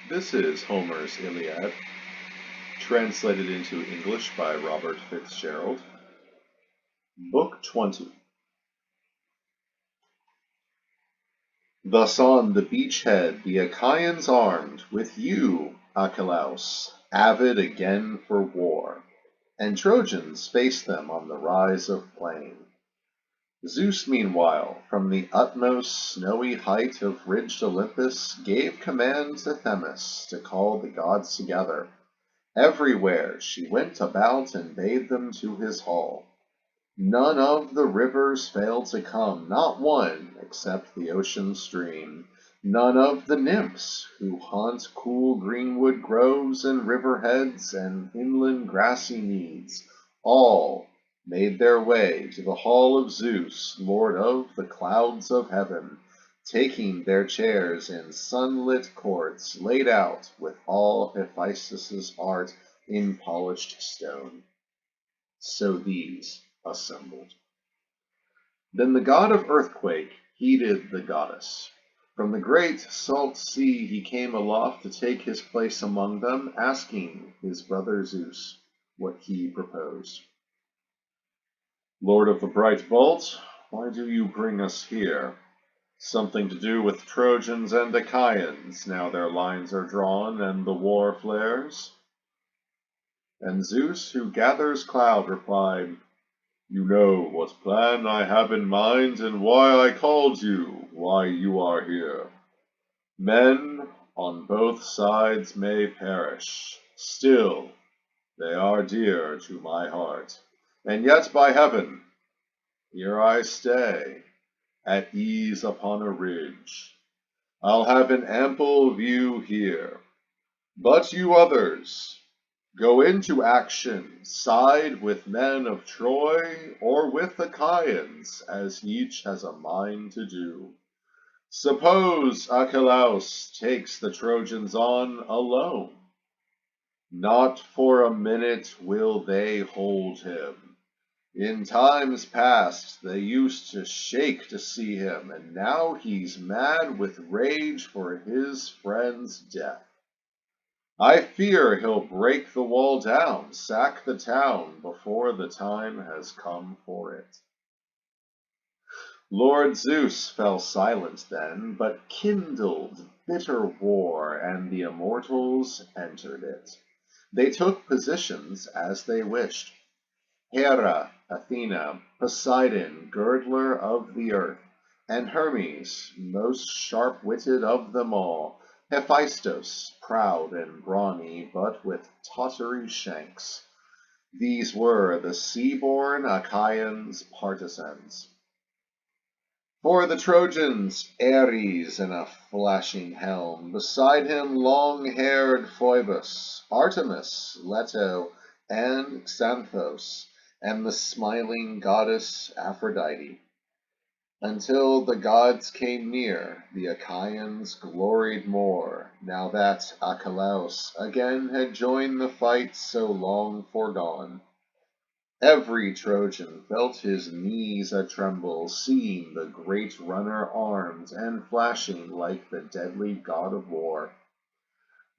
This is Homer's Iliad, translated into English by Robert Fitzgerald. Book 20. Thus on the beachhead the Achaeans armed, with you, Archelaus, avid again for war, and Trojans faced them on the rise of plain. Zeus, meanwhile, from the utmost snowy height of ridged Olympus, gave command to Themis to call the gods together. Everywhere she went about and bade them to his hall. None of the rivers failed to come, not one, except the ocean stream. None of the nymphs, who haunt cool greenwood groves and river heads and inland grassy meads, all made their way to the hall of Zeus, lord of the clouds of heaven, taking their chairs in sunlit courts laid out with all Hephaestus's art in polished stone. So these assembled. Then the god of earthquake heeded the goddess. From the great salt sea he came aloft to take his place among them, asking his brother Zeus what he proposed. Lord of the bright vault, why do you bring us here? Something to do with Trojans and Achaeans, now their lines are drawn and the war flares? And Zeus, who gathers cloud, replied, You know what plan I have in mind and why I called you, why you are here. Men on both sides may perish, still they are dear to my heart. And yet, by heaven, here I stay, at ease upon a ridge. I'll have an ample view here. But you others, go into action, side with men of Troy or with Achaeans, as each has a mind to do. Suppose Archelaus takes the Trojans on alone. Not for a minute will they hold him. In times past they used to shake to see him, and now he's mad with rage for his friend's death. I fear he'll break the wall down, sack the town, before the time has come for it. Lord Zeus fell silent then, but kindled bitter war, and the immortals entered it. They took positions as they wished. Hera, Athena, Poseidon, girdler of the earth, and Hermes, most sharp-witted of them all, Hephaestus, proud and brawny, but with tottery shanks. These were the sea-born Achaeans' partisans. For the Trojans, Ares in a flashing helm, beside him long-haired Phoebus, Artemis, Leto, and Xanthos, and the smiling goddess Aphrodite. Until the gods came near, the Achaeans gloried more, now that Archelaus again had joined the fight so long foregone. Every Trojan felt his knees a-tremble, seeing the great runner armed and flashing like the deadly god of war.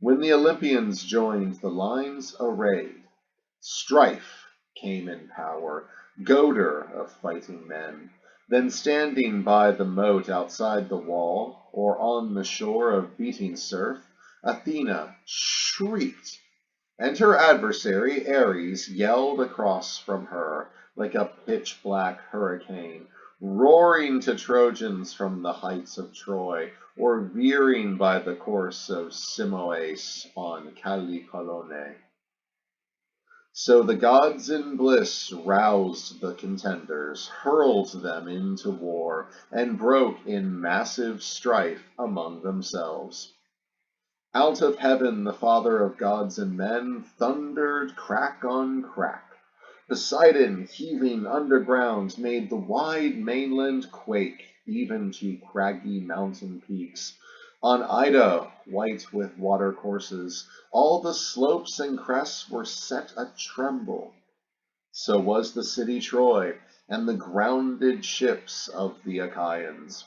When the Olympians joined the lines arrayed, strife came in power, goader of fighting men. Then standing by the moat outside the wall, or on the shore of beating surf, Athena shrieked, and her adversary Ares yelled across from her like a pitch-black hurricane, roaring to Trojans from the heights of Troy, or veering by the course of Simois on Callicolone. So the gods in bliss roused the contenders, hurled them into war, and broke in massive strife among themselves. Out of heaven the father of gods and men thundered crack on crack. Poseidon, heaving underground, made the wide mainland quake, even to craggy mountain peaks. On Ida, white with watercourses, all the slopes and crests were set a-tremble. So was the city Troy, and the grounded ships of the Achaeans.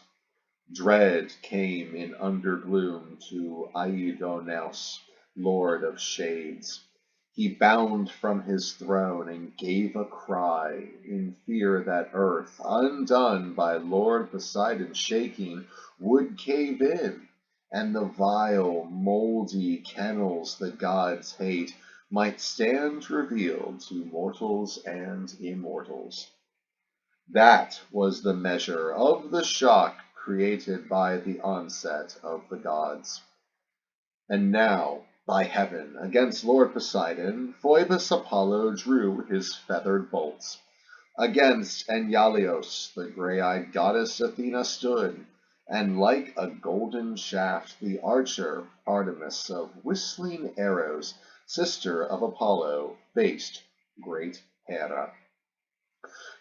Dread came in undergloom to Aidoneus, lord of shades. He bound from his throne and gave a cry in fear that earth, undone by Lord Poseidon's shaking, would cave in, and the vile, moldy kennels the gods hate might stand revealed to mortals and immortals. That was the measure of the shock created by the onset of the gods. And now, by heaven, against Lord Poseidon, Phoebus Apollo drew his feathered bolts. Against Enyalios, the grey-eyed goddess Athena stood, and like a golden shaft, the archer Artemis of whistling arrows, sister of Apollo, faced great Hera.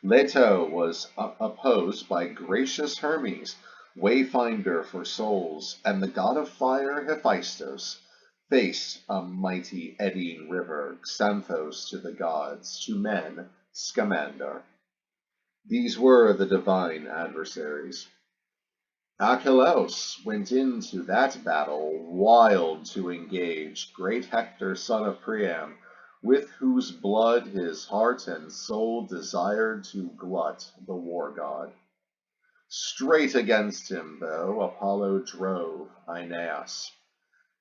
Leto was opposed by gracious Hermes, wayfinder for souls, and the god of fire Hephaestus faced a mighty eddying river, Xanthos to the gods, to men Scamander. These were the divine adversaries. Archelaus went into that battle wild to engage great Hector son of Priam, with whose blood his heart and soul desired to glut the war god. Straight against him, though, Apollo drove Aeneas.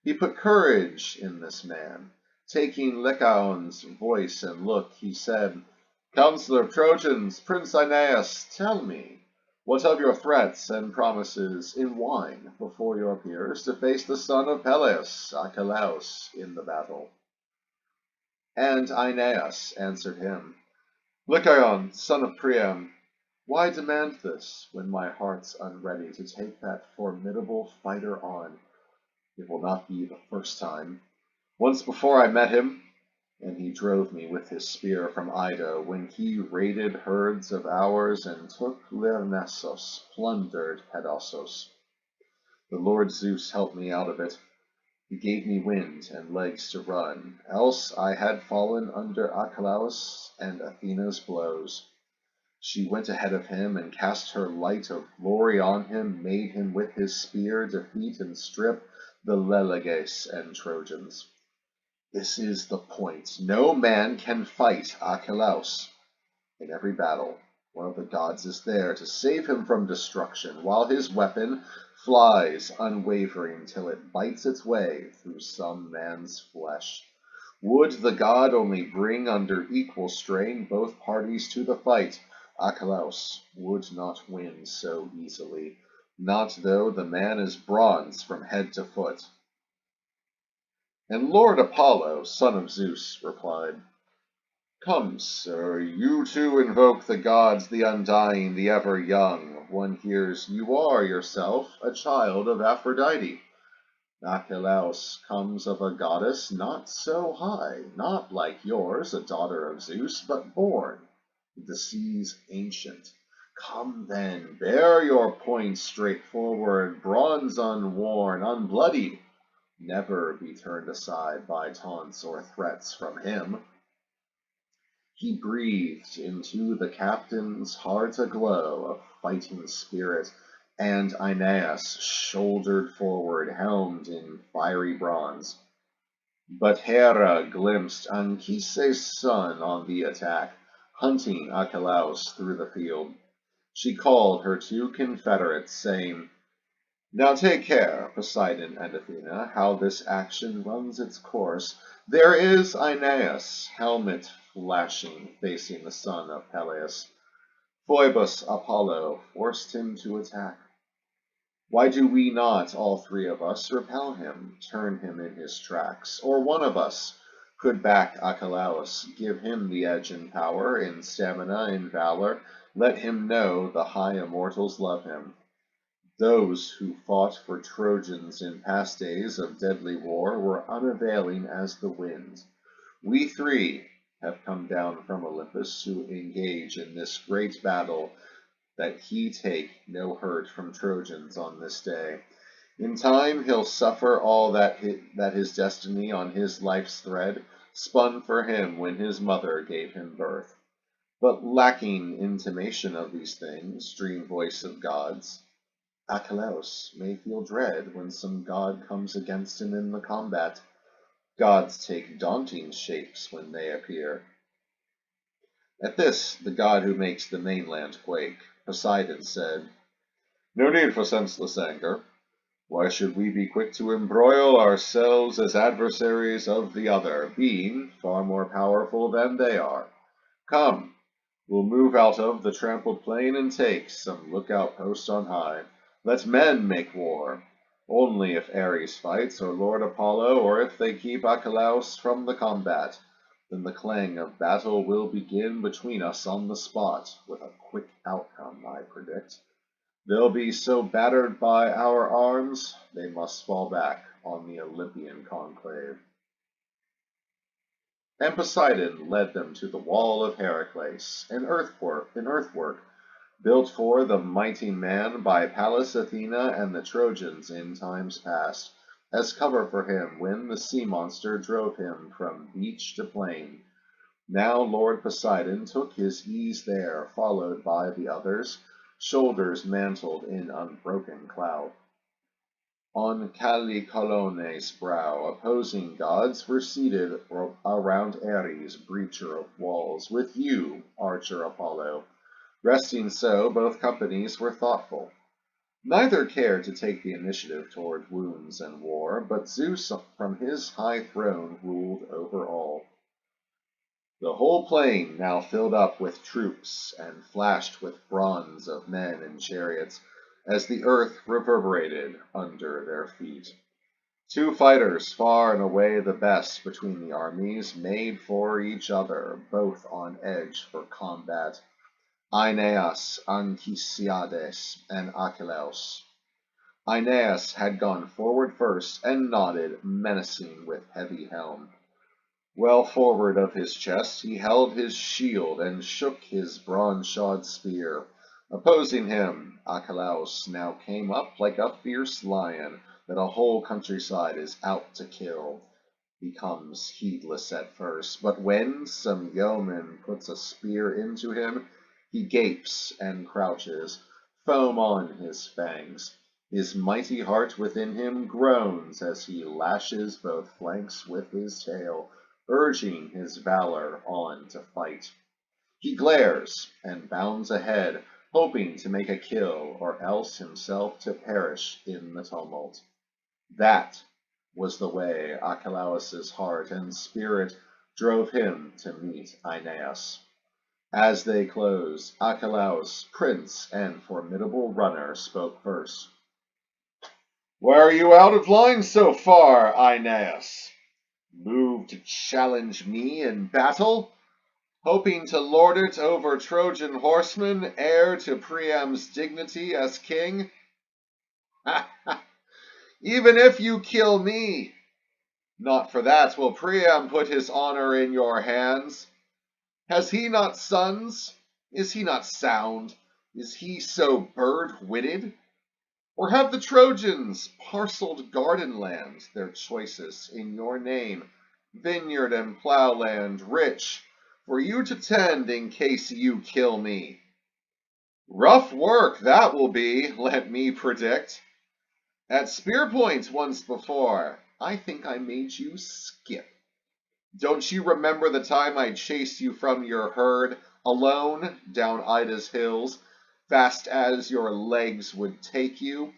He put courage in this man. Taking Lycaon's voice and look, he said, "Counselor of Trojans, Prince Aeneas, tell me, what of your threats and promises in wine before your peers to face the son of Peleus, Archelaus, in the battle?" And Aeneas answered him, "Lycaon, son of Priam, why demand this when my heart's unready to take that formidable fighter on? It will not be the first time. Once before I met him, and he drove me with his spear from Ida when he raided herds of ours and took Lyrnessos, plundered Pedassos. The Lord Zeus helped me out of it. He gave me wind and legs to run, else I had fallen under Archelaus and Athena's blows. She went ahead of him and cast her light of glory on him, made him with his spear defeat and strip the Leleges and Trojans. This is the point. No man can fight Archelaus. In every battle, one of the gods is there to save him from destruction, while his weapon flies unwavering till it bites its way through some man's flesh. Would the god only bring under equal strain both parties to the fight, Archelaus would not win so easily, not though the man is bronze from head to foot. And Lord Apollo, son of Zeus, replied, "Come, sir, you too invoke the gods, the undying, the ever young. One hears you are yourself a child of Aphrodite. Archelaus comes of a goddess not so high, not like yours, a daughter of Zeus, but born, the seas ancient. Come then, bear your point straight forward, bronze unworn, unbloodied. Never be turned aside by taunts or threats from him." He breathed into the captain's heart a glow of fighting spirit, and Aeneas shouldered forward, helmed in fiery bronze. But Hera glimpsed Anchises' son on the attack, hunting Archelaus through the field. She called her two confederates, saying, "Now take care, Poseidon and Athena, how this action runs its course. There is Aeneas, helmet flashing, facing the son of Peleus. Phoebus Apollo forced him to attack. Why do we not, all three of us, repel him, turn him in his tracks? Or one of us could back Archelaus, give him the edge in power, in stamina, in valor, let him know the high immortals love him. Those who fought for Trojans in past days of deadly war were unavailing as the wind. We three have come down from Olympus to engage in this great battle, that he take no hurt from Trojans on this day. In time he'll suffer all that his destiny on his life's thread spun for him when his mother gave him birth. But lacking intimation of these things, dream voice of gods, Achilleus may feel dread when some god comes against him in the combat. Gods take daunting shapes when they appear. At this, the god who makes the mainland quake, Poseidon, said, "No need for senseless anger. Why should we be quick to embroil ourselves as adversaries of the other, being far more powerful than they are? Come, we'll move out of the trampled plain and take some lookout post on high. Let men make war. Only if Ares fights, or Lord Apollo, or if they keep Achelous from the combat, then the clang of battle will begin between us on the spot, with a quick outcome, I predict. They'll be so battered by our arms, they must fall back on the Olympian conclave." And Poseidon led them to the wall of Heracles, an earthwork built for the mighty man by Pallas Athena and the Trojans in times past, as cover for him when the sea monster drove him from beach to plain. Now Lord Poseidon took his ease there, followed by the others, shoulders mantled in unbroken cloud. On Callicolon's brow opposing gods were seated around Ares, breacher of walls, with you, archer Apollo. Resting so, both companies were thoughtful. Neither cared to take the initiative toward wounds and war, but Zeus from his high throne ruled over all. The whole plain now filled up with troops and flashed with bronze of men and chariots as the earth reverberated under their feet. Two fighters, far and away the best between the armies, made for each other, both on edge for combat. Aeneas, Anchisiades, and Achilleus. Aeneas had gone forward first and nodded, menacing with heavy helm. Well forward of his chest he held his shield and shook his bronze-shod spear. Opposing him, Achilleus now came up like a fierce lion that a whole countryside is out to kill. He comes heedless at first, but when some yeoman puts a spear into him, he gapes and crouches, foam on his fangs. His mighty heart within him groans as he lashes both flanks with his tail, urging his valor on to fight. He glares and bounds ahead, hoping to make a kill or else himself to perish in the tumult. That was the way Achilleus's heart and spirit drove him to meet Aeneas. As they closed, Achilleus, prince and formidable runner, spoke first. "Why are you out of line so far, Aeneas? Moved to challenge me in battle? Hoping to lord it over Trojan horsemen, heir to Priam's dignity as king? Ha ha! Even if you kill me, not for that will Priam put his honor in your hands. Has he not sons? Is he not sound? Is he so bird-witted? Or have the Trojans parceled garden land, their choicest, in your name, vineyard and plowland rich, for you to tend in case you kill me? Rough work that will be, let me predict. At spear point once before, I think I made you skip. Don't you remember the time I chased you from your herd, alone, down Ida's hills, fast as your legs would take you?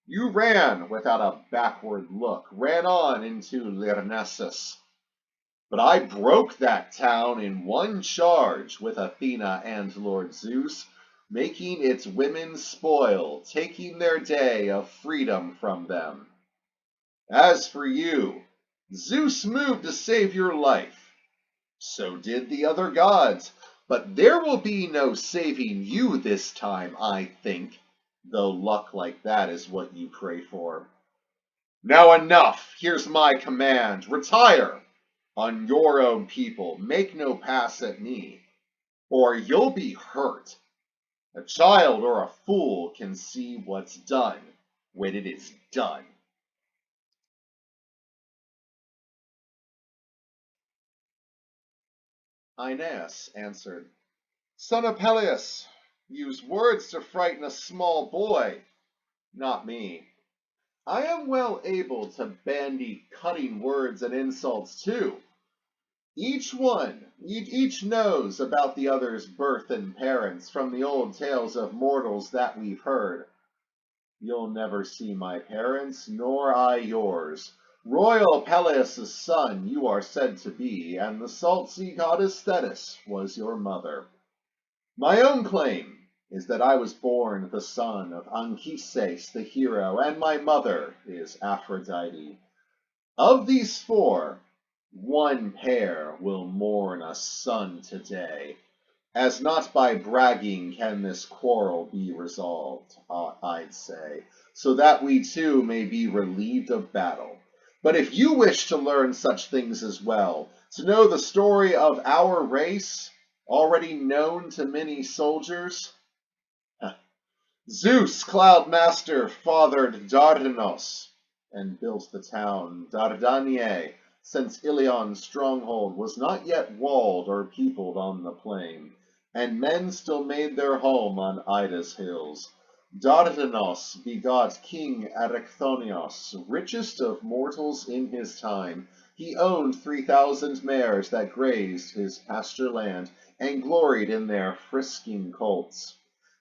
You ran without a backward look, ran on into Lyrnessus. But I broke that town in one charge with Athena and Lord Zeus, making its women spoil, taking their day of freedom from them. As for you, Zeus moved to save your life. So did the other gods, but there will be no saving you this time, I think, though luck like that is what you pray for. Now enough, here's my command. Retire on your own people. Make no pass at me, or you'll be hurt. A child or a fool can see what's done when it is done." Aeneas answered, "Son of Peleus, use words to frighten a small boy. Not me. I am well able to bandy cutting words and insults too. Each knows about the other's birth and parents from the old tales of mortals that we've heard. You'll never see my parents, nor I yours. Royal Peleus' son you are said to be, and the salt sea goddess Thetis was your mother. My own claim is that I was born the son of Anchises the hero, and my mother is Aphrodite. Of these four, one pair will mourn a son today, as not by bragging can this quarrel be resolved, I'd say, so that we too may be relieved of battle. But if you wish to learn such things as well, to know the story of our race, already known to many soldiers, Zeus, Cloud Master, fathered Dardanos and built the town Dardaniae, since Ilion's stronghold was not yet walled or peopled on the plain, and men still made their home on Ida's hills. Dardanos begot King Erecthonios, richest of mortals in his time. He owned 3,000 mares that grazed his pasture land, and gloried in their frisking colts.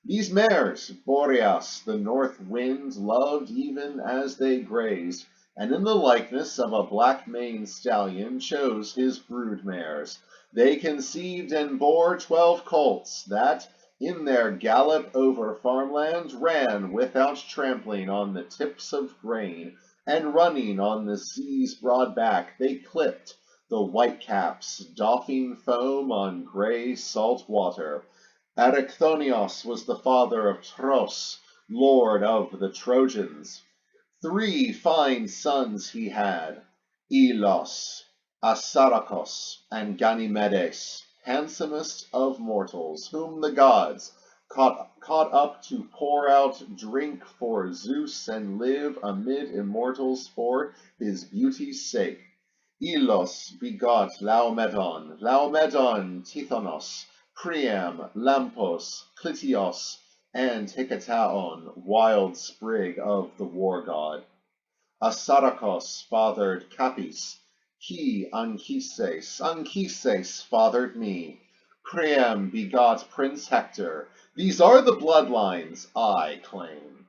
These mares Boreas, the north wind, loved even as they grazed, and in the likeness of a black-maned stallion chose his brood mares. They conceived and bore 12 colts that, in their gallop over farmland, ran without trampling on the tips of grain, and running on the sea's broad back, they clipped the whitecaps, doffing foam on grey salt water. Erecthonios was the father of Tros, lord of the Trojans. 3 fine sons he had, Elos, Assaracos, and Ganymedes, handsomest of mortals, whom the gods caught up to pour out drink for Zeus and live amid immortals for his beauty's sake. Elos begot Laomedon, Laomedon Tithonus, Priam, Lampos, Clytios, and Hecataon, wild sprig of the war god. Assaracos fathered Capys, he Anchises, Anchises fathered me. Priam begot Prince Hector. These are the bloodlines I claim.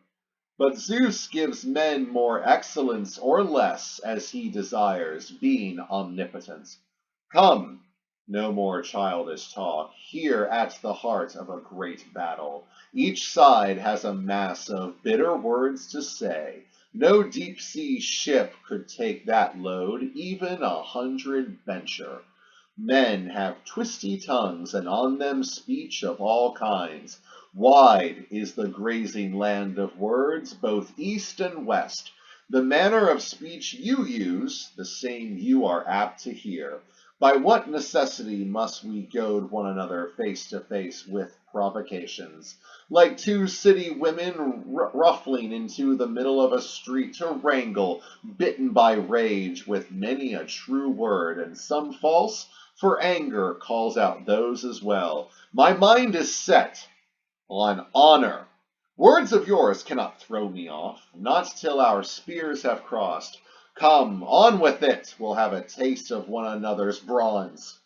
But Zeus gives men more excellence or less as he desires, being omnipotent. Come, no more childish talk, here at the heart of a great battle. Each side has a mass of bitter words to say. No deep-sea ship could take that load, even 100 venture. Men have twisty tongues, and on them speech of all kinds. Wide is the grazing land of words, both east and west. The manner of speech you use, the same you are apt to hear. By what necessity must we goad one another face to face with provocations, like 2 city women ruffling into the middle of a street to wrangle, bitten by rage with many a true word and some false, for anger calls out those as well. My mind is set on honor. Words of yours cannot throw me off, not till our spears have crossed. Come, on with it, we'll have a taste of one another's bronze.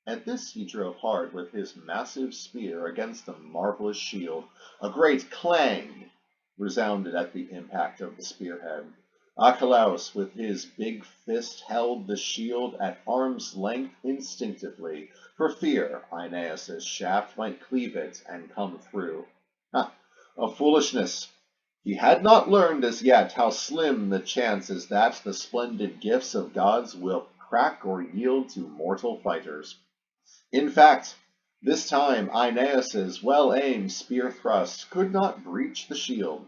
At this he drove hard with his massive spear against the marvelous shield. A great clang resounded at the impact of the spearhead. Archelaus with his big fist held the shield at arm's length instinctively, for fear Aeneas's shaft might cleave it and come through. Ha! A foolishness! He had not learned as yet how slim the chances that the splendid gifts of gods will crack or yield to mortal fighters. In fact, this time Aeneas's well-aimed spear thrust could not breach the shield.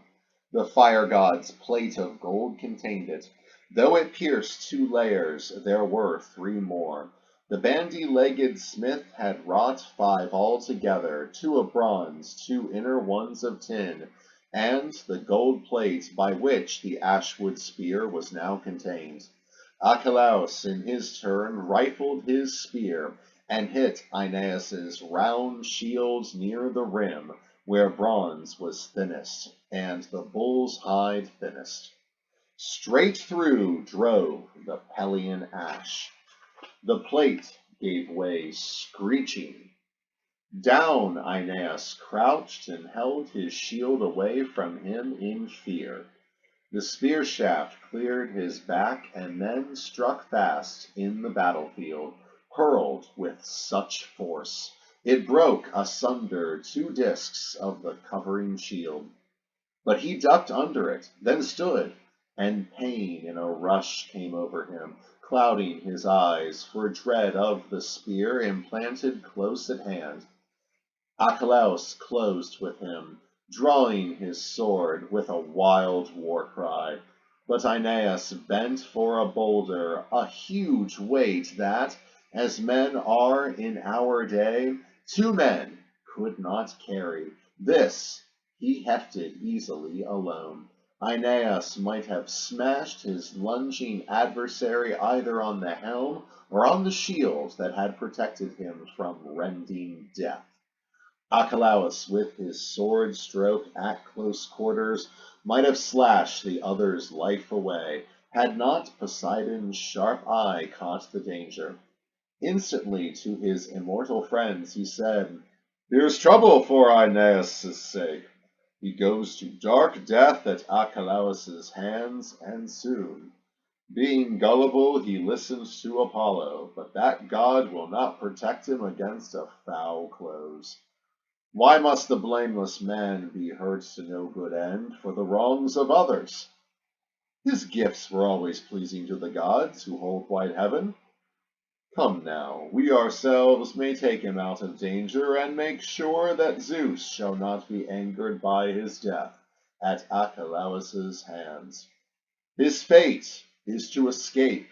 The fire god's plate of gold contained it. Though it pierced 2 layers, there were 3 more. The bandy-legged smith had wrought 5 altogether, 2 of bronze, 2 inner ones of tin, and the gold plate by which the ashwood spear was now contained. Archelaus in his turn rifled his spear, and hit Aeneas's round shield near the rim, where bronze was thinnest, and the bull's hide thinnest. Straight through drove the Pelian ash. The plate gave way screeching. Down Aeneas crouched and held his shield away from him in fear. The spear shaft cleared his back and then struck fast in the battlefield, hurled with such force. It broke asunder 2 discs of the covering shield. But he ducked under it, then stood, and pain in a rush came over him, clouding his eyes for dread of the spear implanted close at hand. Archelaus closed with him, drawing his sword with a wild war cry. But Aeneas bent for a boulder, a huge weight that, as men are in our day, 2 men could not carry. This he hefted easily alone. Aeneas might have smashed his lunging adversary either on the helm or on the shield that had protected him from rending death. Archelaus, with his sword stroke at close quarters, might have slashed the other's life away, had not Poseidon's sharp eye caught the danger. Instantly to his immortal friends he said, "Here's trouble for Aeneas' sake. He goes to dark death at Archelaus' hands, and soon. Being gullible, he listens to Apollo, but that god will not protect him against a foul close. Why must the blameless man be hurt to no good end for the wrongs of others? His gifts were always pleasing to the gods who hold wide heaven. Come now, we ourselves may take him out of danger, and make sure that Zeus shall not be angered by his death at Archelaus' hands. His fate is to escape,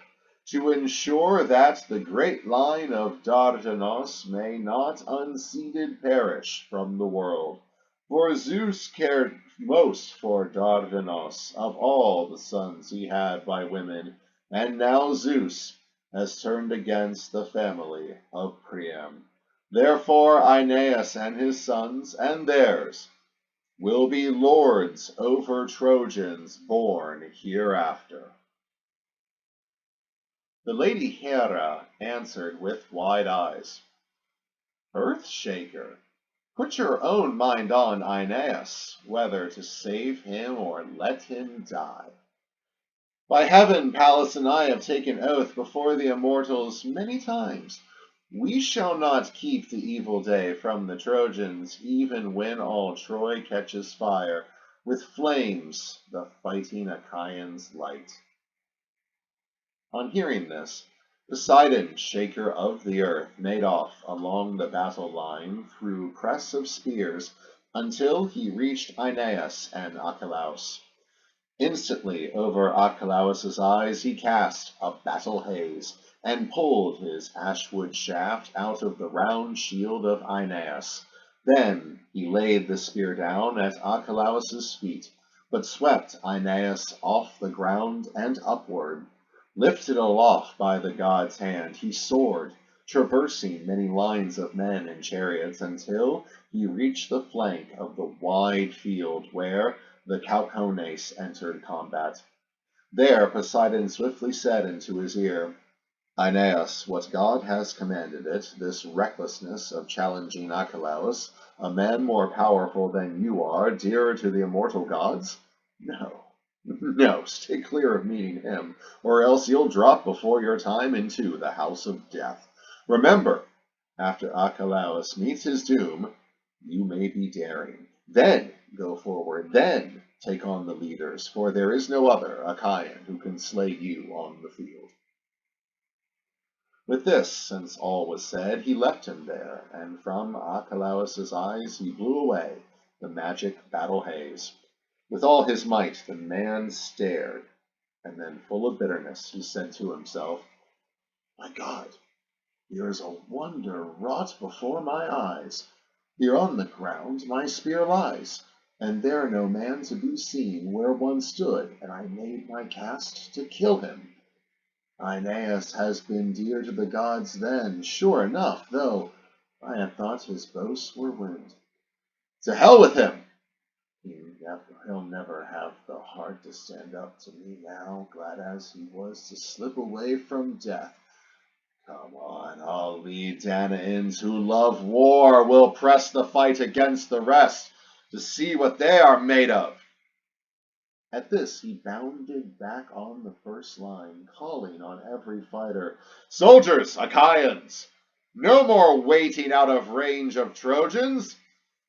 to ensure that the great line of Dardanos may not unseeded perish from the world. For Zeus cared most for Dardanos of all the sons he had by women, and now Zeus has turned against the family of Priam. Therefore Aeneas and his sons and theirs will be lords over Trojans born hereafter." The lady Hera answered with wide eyes, "Earthshaker, put your own mind on Aeneas, whether to save him or let him die. By heaven, Pallas and I have taken oath before the immortals many times. We shall not keep the evil day from the Trojans, even when all Troy catches fire, with flames the fighting Achaeans light." On hearing this, Poseidon, shaker of the earth, made off along the battle line through press of spears until he reached Aeneas and Archelaus. Instantly over Archelaus's eyes he cast a battle haze, and pulled his ashwood shaft out of the round shield of Aeneas. Then he laid the spear down at Archelaus's feet, but swept Aeneas off the ground and upward. Lifted aloft by the god's hand, he soared, traversing many lines of men and chariots, until he reached the flank of the wide field where the Caucones entered combat. There Poseidon swiftly said into his ear, "Aeneas, what God has commanded it, this recklessness of challenging Archelaus, a man more powerful than you are, dearer to the immortal gods? No, no, stay clear of meeting him, or else you'll drop before your time into the house of death. Remember, after Archelaus meets his doom, you may be daring. Then go forward, then take on the leaders, for there is no other Achaean who can slay you on the field." With this, since all was said, he left him there, and from Archelaus's eyes he blew away the magic battle haze. With all his might the man stared, and then, full of bitterness, he said to himself, "My God, here is a wonder wrought before my eyes. Here on the ground my spear lies, and there no man to be seen where one stood, and I made my cast to kill him. Aeneas has been dear to the gods then, sure enough, though I had thought his boasts were wind. To hell with him! He'll never have the heart to stand up to me now, glad as he was to slip away from death. Come on, all we Danaans who love war will press the fight against the rest to see what they are made of. At this he bounded back on the first line, calling on every fighter, Soldiers, Achaeans! No more waiting out of range of Trojans!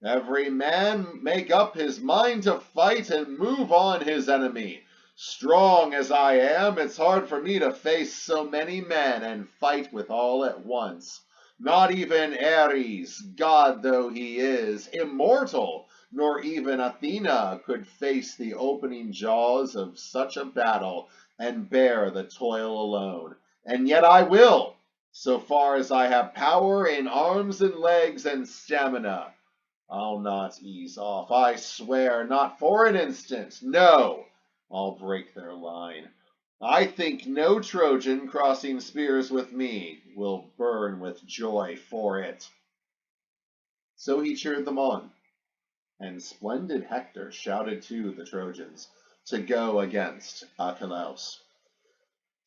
Every man make up his mind to fight and move on his enemy. Strong as I am, it's hard for me to face so many men and fight with all at once. Not even Ares, god though he is, immortal, nor even Athena could face the opening jaws of such a battle and bear the toil alone. And yet I will, so far as I have power in arms and legs and stamina. I'll not ease off, I swear, not for an instant. No, I'll break their line. I think no Trojan crossing spears with me will burn with joy for it. So he cheered them on, and splendid Hector shouted to the Trojans to go against Archelaus.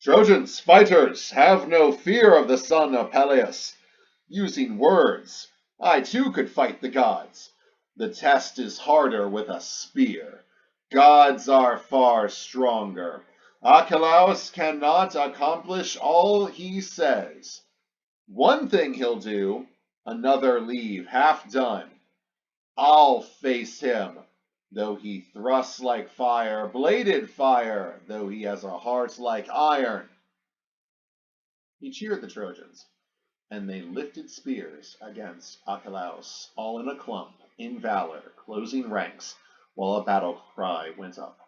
Trojans, fighters, have no fear of the son of Peleus. Using words, I too could fight the gods. The test is harder with a spear. Gods are far stronger. Archelaus cannot accomplish all he says. One thing he'll do, another leave half done. I'll face him, though he thrusts like fire, bladed fire, though he has a heart like iron. He cheered the Trojans, and they lifted spears against Archelaus, all in a clump, in valor, closing ranks, while a battle cry went up.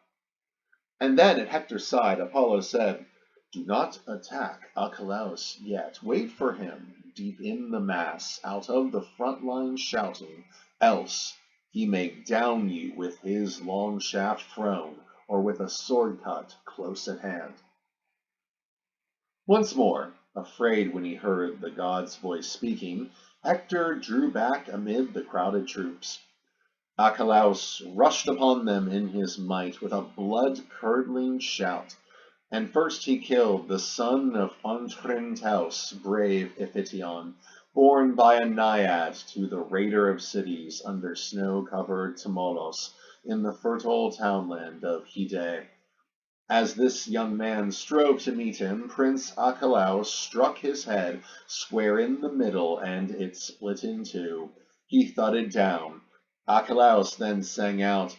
And then at Hector's side Apollo said, Do not attack Archelaus yet. Wait for him, deep in the mass, out of the front line shouting, else he may down you with his long shaft thrown, or with a sword cut close at hand. Once more, afraid when he heard the god's voice speaking, Hector drew back amid the crowded troops. Archelaus rushed upon them in his might with a blood-curdling shout, and first he killed the son of Ontrentaus, brave Iphition, born by a naiad to the raider of cities under snow-covered Tmolus in the fertile townland of Hide. As this young man strove to meet him, Prince Archelaus struck his head square in the middle, and it split in two. He thudded down. Archelaus then sang out,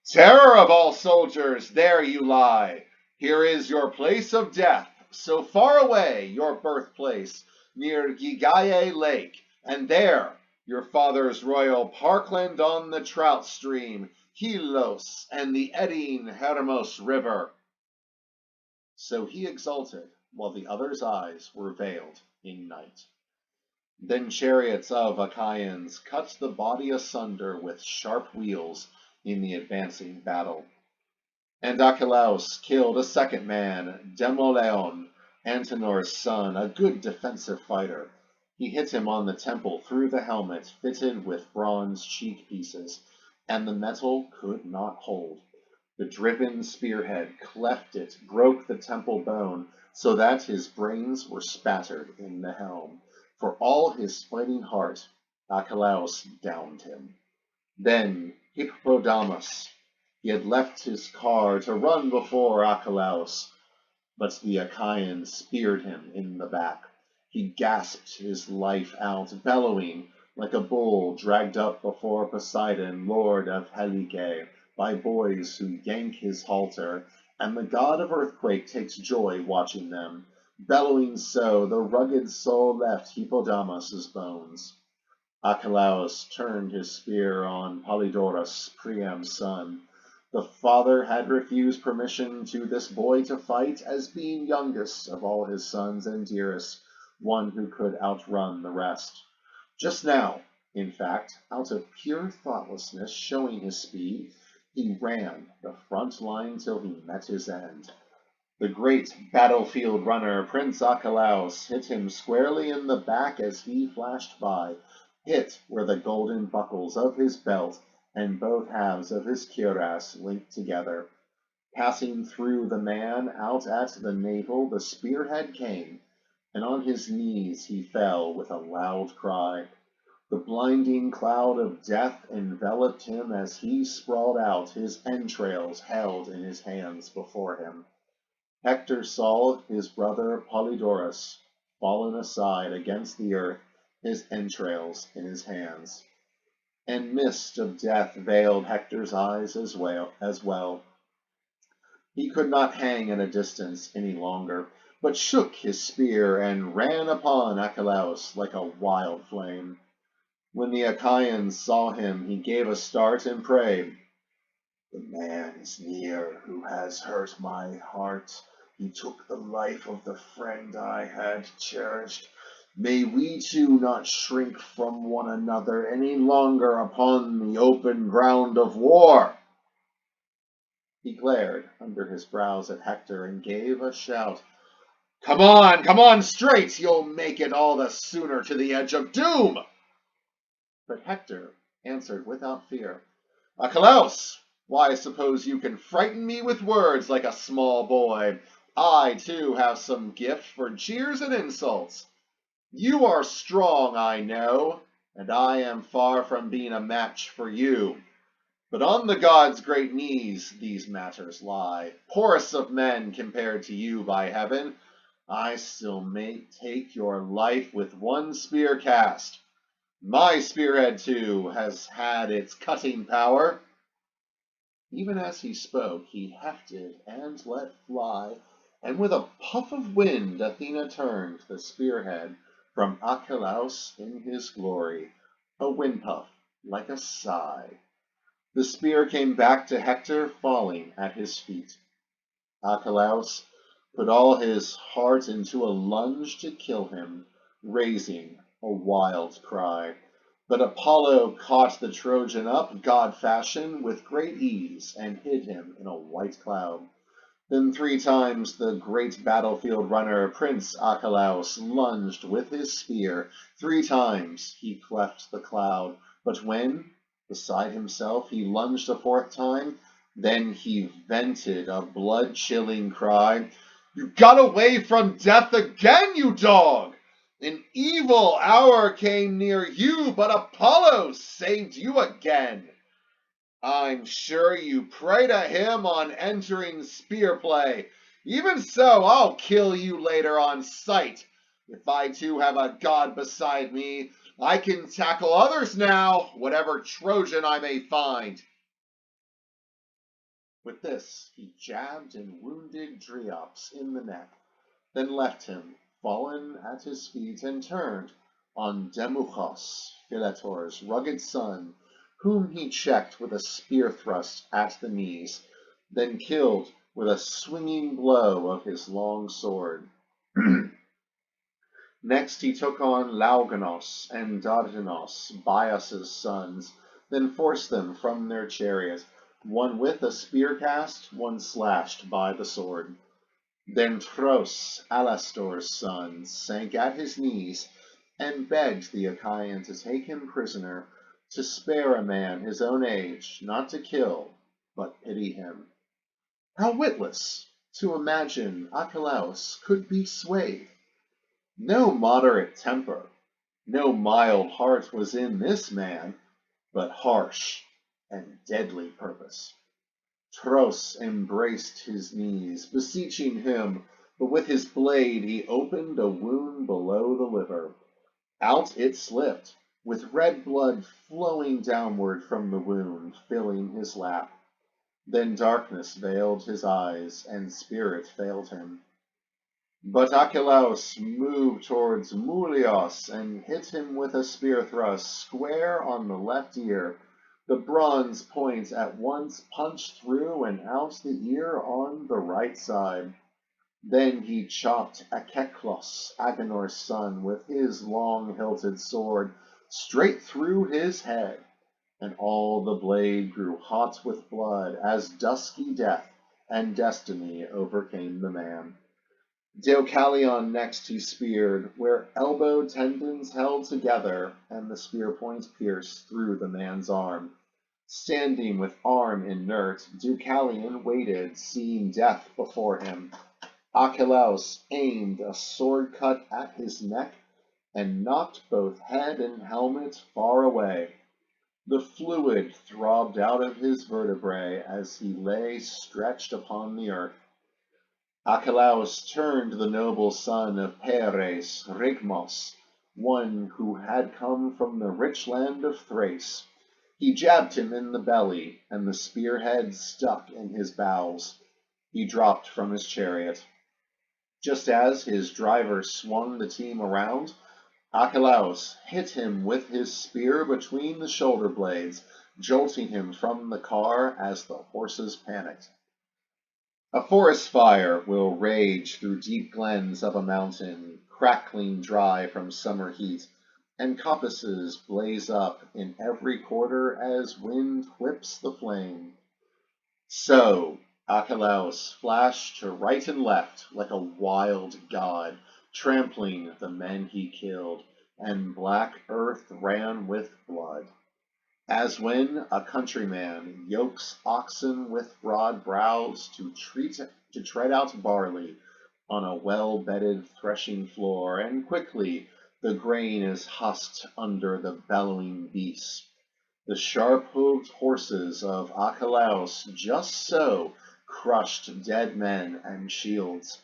Terror of all soldiers, there you lie! Here is your place of death, so far away, your birthplace, near Gygae Lake, and there your father's royal parkland on the trout stream, Helos, and the eddying Hermos River. So he exulted, while the others' eyes were veiled in night. Then chariots of Achaeans cut the body asunder with sharp wheels in the advancing battle. And Archelaus killed a second man, Demoleon, Antenor's son, a good defensive fighter. He hit him on the temple through the helmet, fitted with bronze cheek pieces, and the metal could not hold. The driven spearhead cleft it, broke the temple bone, so that his brains were spattered in the helm. For all his fighting heart, Archelaus downed him. Then Hippodamus, he had left his car to run before Archelaus, but the Achaeans speared him in the back. He gasped his life out, bellowing like a bull dragged up before Poseidon, lord of Helice, by boys who yank his halter, and the god of earthquake takes joy watching them. Bellowing so, the rugged soul left Hippodamus's bones. Archelaus turned his spear on Polydorus, Priam's son. The father had refused permission to this boy to fight, as being youngest of all his sons and dearest, one who could outrun the rest. Just now, in fact, out of pure thoughtlessness, showing his speed, he ran the front line till he met his end. The great battlefield runner, Prince Archelaus, hit him squarely in the back as he flashed by, hit where the golden buckles of his belt and both halves of his cuirass linked together. Passing through the man, out at the navel the spearhead came, and on his knees he fell with a loud cry. The blinding cloud of death enveloped him as he sprawled out, his entrails held in his hands before him. Hector saw his brother Polydorus fallen aside against the earth, his entrails in his hands. And mist of death veiled Hector's eyes as well. He could not hang at a distance any longer, but shook his spear and ran upon Achelous like a wild flame. When the Achaeans saw him, he gave a start and prayed, "The man is near who has hurt my heart. He took the life of the friend I had cherished. May we two not shrink from one another any longer upon the open ground of war." He glared under his brows at Hector and gave a shout. Come on straight! You'll make it all the sooner to the edge of doom!" But Hector answered without fear, "Archelaus, why suppose you can frighten me with words like a small boy? I, too, have some gift for jeers and insults. You are strong, I know, and I am far from being a match for you. But on the gods' great knees these matters lie, poorest of men compared to you by heaven. I still may take your life with one spear cast. My spearhead, too, has had its cutting power." Even as he spoke, he hefted and let fly, and with a puff of wind Athena turned the spearhead from Achelous in his glory, a wind puff like a sigh. The spear came back to Hector, falling at his feet. Archelaus put all his heart into a lunge to kill him, raising a wild cry. But Apollo caught the Trojan up, god fashion, with great ease, and hid him in a white cloud. Then 3 times the great battlefield runner, Prince Archelaus, lunged with his spear. 3 times he cleft the cloud, but when, beside himself, he lunged a 4th time, then he vented a blood-chilling cry. "You got away from death again, you dog! An evil hour came near you, but Apollo saved you again. I'm sure you pray to him on entering spear play. Even so, I'll kill you later on sight. If I too have a god beside me, I can tackle others now, whatever Trojan I may find." With this, he jabbed and wounded Dryops in the neck, then left him, fallen at his feet, and turned on Demuchos, Philetor's rugged son, whom he checked with a spear thrust at the knees, then killed with a swinging blow of his long sword. Next he took on Lauganos and Dardanos, Bias's sons, then forced them from their chariot, one with a spear cast, one slashed by the sword. Then Tros, Alastor's son, sank at his knees, and begged the Achaean to take him prisoner, to spare a man his own age, not to kill, but pity him. How witless to imagine Archelaus could be swayed! No moderate temper, no mild heart was in this man, but harsh and deadly purpose. Tros embraced his knees, beseeching him, but with his blade he opened a wound below the liver. Out it slipped, with red blood flowing downward from the wound, filling his lap. Then darkness veiled his eyes, and spirit failed him. But Archelaus moved towards Mulios and hit him with a spear thrust square on the left ear. The bronze point at once punched through and out the ear on the right side. Then he chopped Akeklos, Agenor's son, with his long-hilted sword straight through his head, and all the blade grew hot with blood as dusky death and destiny overcame the man. Deucalion next he speared, where elbow tendons held together, and the spear point pierced through the man's arm. Standing with arm inert, Deucalion waited, seeing death before him. Archelaus aimed a sword cut at his neck and knocked both head and helmet far away. The fluid throbbed out of his vertebrae as he lay stretched upon the earth. Archelaus turned the noble son of Peres, Rigmos, one who had come from the rich land of Thrace. He jabbed him in the belly, and the spearhead stuck in his bowels. He dropped from his chariot. Just as his driver swung the team around, Archelaus hit him with his spear between the shoulder blades, jolting him from the car as the horses panicked. A forest fire will rage through deep glens of a mountain, crackling dry from summer heat, and coppices blaze up in every quarter as wind whips the flame. So Archelaus flashed to right and left like a wild god, trampling the men he killed, and black earth ran with blood. As when a countryman yokes oxen with broad brows to tread out barley on a well-bedded threshing floor, and quickly the grain is husked under the bellowing beast. The sharp-hoofed horses of Archelaus just so crushed dead men and shields.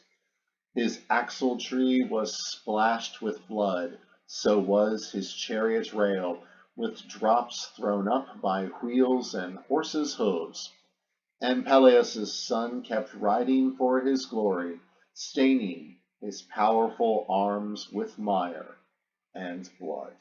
His axle-tree was splashed with blood, so was his chariot rail, with drops thrown up by wheels and horses' hooves. And Peleus' son kept riding for his glory, staining his powerful arms with mire and blood.